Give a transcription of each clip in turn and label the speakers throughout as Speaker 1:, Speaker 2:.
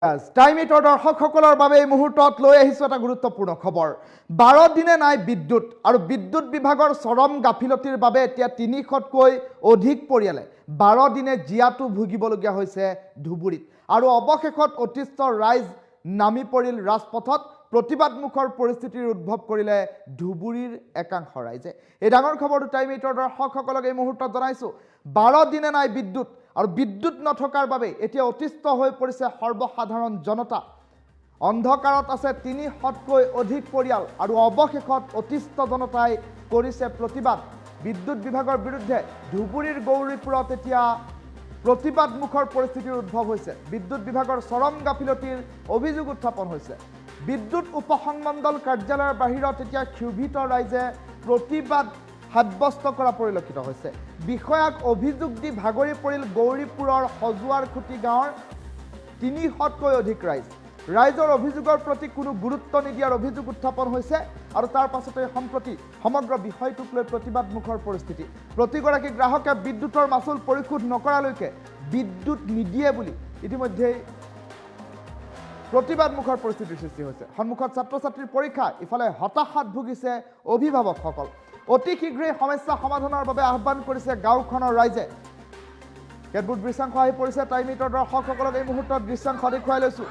Speaker 1: টাইমিটৰ দৰ্শকসকলৰ বাবে এই মুহূৰ্তত লৈ আহিছোঁ এটা গুৰুত্বপূৰ্ণ খবৰ। 12 দিনে নাই বিদ্যুৎ আৰু বিদ্যুৎ বিভাগৰ চৰম গাফিলতিৰ বাবে এতিয়া 300তকৈ অধিক পৰিয়ালে 12 দিনে জিয়াটো ভুগিবলগীয়া হৈছে ধুবুৰীত। আৰু অৱশেষত অতিষ্ঠ ৰাইজ নামি পৰিল ৰাজপথত। প্ৰতিবাদমুখৰ পৰিস্থিতিৰ উদ্ভৱ কৰিলে ধুবুৰীৰ একাংশ ৰাইজে। এই ডাঙৰ খবৰটো টাইমিটৰ দৰ্শকসকলক এই মুহূৰ্তত জনাইছোঁ। 12 দিনে নাই বিদ্যুৎ আৰু বিদ্যুৎ নথকাৰ বাবে এতিয়া অতিষ্ঠ হৈ পৰিছে সৰ্বসাধাৰণ জনতা। অন্ধকাৰত আছে 300তকৈ অধিক পৰিয়াল আৰু অৱশেষত অতিষ্ঠ জনতাই কৰিছে প্ৰতিবাদ বিদ্যুৎ বিভাগৰ বিৰুদ্ধে। ধুবুৰীৰ গৌৰীপুৰত এতিয়া প্ৰতিবাদমুখৰ পৰিস্থিতিৰ উদ্ভৱ হৈছে। বিদ্যুৎ বিভাগৰ চৰম গাফিলতিৰ অভিযোগ উত্থাপন হৈছে। বিদ্যুৎ উপসংমণ্ডল কাৰ্যালয়ৰ বাহিৰত এতিয়া ক্ষোভিত ৰাইজে প্ৰতিবাদ সাব্যস্ত কৰা পৰিলক্ষিত হৈছে। বিষয়াক অভিযোগ দি ভাগৰি পৰিল গৌৰীপুৰৰ সজুৱাৰ খুটি গাঁৱৰ 300তকৈ অধিক ৰাইজ। ৰাইজৰ অভিযোগৰ প্ৰতি কোনো গুৰুত্ব নিদিয়াৰ অভিযোগ উত্থাপন হৈছে আৰু তাৰ পাছতে সম্প্ৰতি সমগ্ৰ বিষয়টোক লৈ প্ৰতিবাদমুখৰ পৰিস্থিতি। প্ৰতিগৰাকী গ্ৰাহকে বিদ্যুৎৰ মাচুল পৰিশোধ নকৰালৈকে বিদ্যুৎ নিদিয়ে বুলি ইতিমধ্যেই প্ৰতিবাদমুখৰ পৰিস্থিতিৰ সৃষ্টি হৈছে। সন্মুখত ছাত্ৰ ছাত্ৰীৰ পৰীক্ষা, ইফালে হতাশাত ভুগিছে অভিভাৱকসকল। অতি শীঘ্ৰেই সমস্যা সমাধানৰ বাবে আহ্বান কৰিছে গাঁওখনৰ ৰাইজে। কেতবোৰ দৃশ্যাংশ আহি পৰিছে। টাইমিটৰ দৰ্শকসকলক এই মুহূৰ্তত দৃশ্যাংশ দেখুৱাই লৈছোঁ।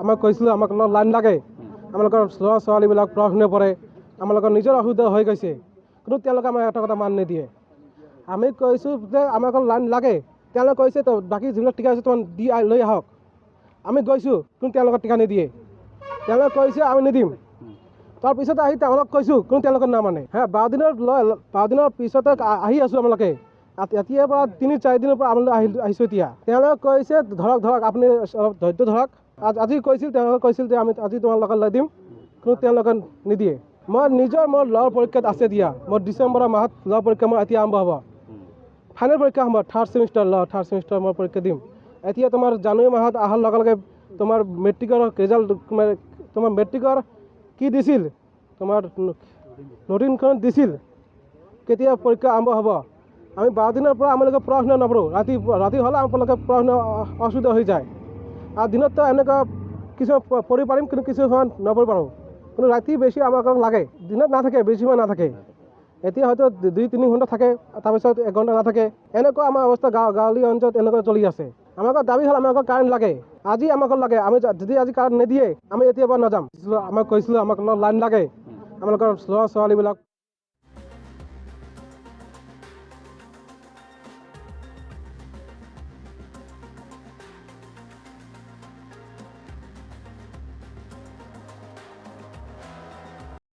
Speaker 2: আমাক কৈছিলোঁ আমাক লাইন লাগে, আমালোকৰ ল'ৰা ছোৱালীবিলাক পঢ়া শুনা পঢ়ে, আমালোকৰ নিজৰ অসুবিধা হৈ গৈছে, কিন্তু তেওঁলোকে আমাক এটা কথা মান নিদিয়ে। আমি কৈছোঁ যে আমাক লাইন লাগে, তেওঁলোকে কৈছে তো বাকী যিবিলাক টিকা আছে তোমাক দি লৈ আহক। আমি গৈছোঁ কিন্তু তেওঁলোকে টিকা নিদিয়ে। তেওঁলোকে কৈছে আমি নিদিম, তাৰপিছতে আহি তেওঁলোকক কৈছোঁ কিন্তু তেওঁলোকে নামানে। 12 দিনৰ পিছতে আহি আছোঁ আমালোকে। এতিয়াৰ পৰা 3-4 দিনৰ পৰা আমালোকে আহিছোঁ। এতিয়া তেওঁলোকে কৈছে ধৰক আপুনি অলপ ধৈৰ্য ধৰক। আজি তেওঁলোকে কৈছিল যে আমি আজি তোমালোকক লৈ দিম, কিন্তু তেওঁলোকে নিদিয়ে। মোৰ ল'ৰ পৰীক্ষাত আছে দিয়া। মোৰ ডিচেম্বৰ মাহত ল'ৰ পৰীক্ষা মোৰ এতিয়া আৰম্ভ হ'ব। ফাইনেল পৰীক্ষা হ'ব, থাৰ্ড ছেমিষ্টাৰ মই পৰীক্ষা দিম। এতিয়া তোমাৰ জানুৱাৰী মাহত অহাৰ লগে লগে তোমাৰ মেট্ৰিকৰ ৰিজাল্ট, তোমাৰ মেট্ৰিকৰ কি দিছিল, তোমাৰ নটিনখন দিছিল, কেতিয়া পৰীক্ষা আৰম্ভ হ'ব। আমি 12 দিনৰ পৰা আমালোকে পঢ়া শুনা নপঢ়োঁ। ৰাতি হ'লে আপোনালোকে পঢ়া শুনা অসুবিধা হৈ যায়। আৰু দিনততো এনেকুৱা কিছুমান পঢ়িব পাৰিম, কিন্তু কিছু সময় নপঢ়িব পাৰোঁ। কিন্তু ৰাতি বেছি আমাক লাগে, দিনত নাথাকে, বেছি সময় নাথাকে। এতিয়া হয়তো 2-3 ঘণ্টা থাকে, তাৰপিছত 1 ঘণ্টা নাথাকে। এনেকুৱা আমাৰ অৱস্থা গাঁৱলীয়া অঞ্চলত এনেকুৱা চলি আছে। আমাক দাবী হ'ল আমাক কাৰেণ্ট লাগে, আজি আমাক লাগে। আমি যদি আজি কাৰেণ্ট নিদিয়ে আমি এতিয়াৰ পৰা নাযাম। আমাক কৈছিলোঁ আমাক লাইন লাগে, আমালোকৰ ল'ৰা ছোৱালীবিলাক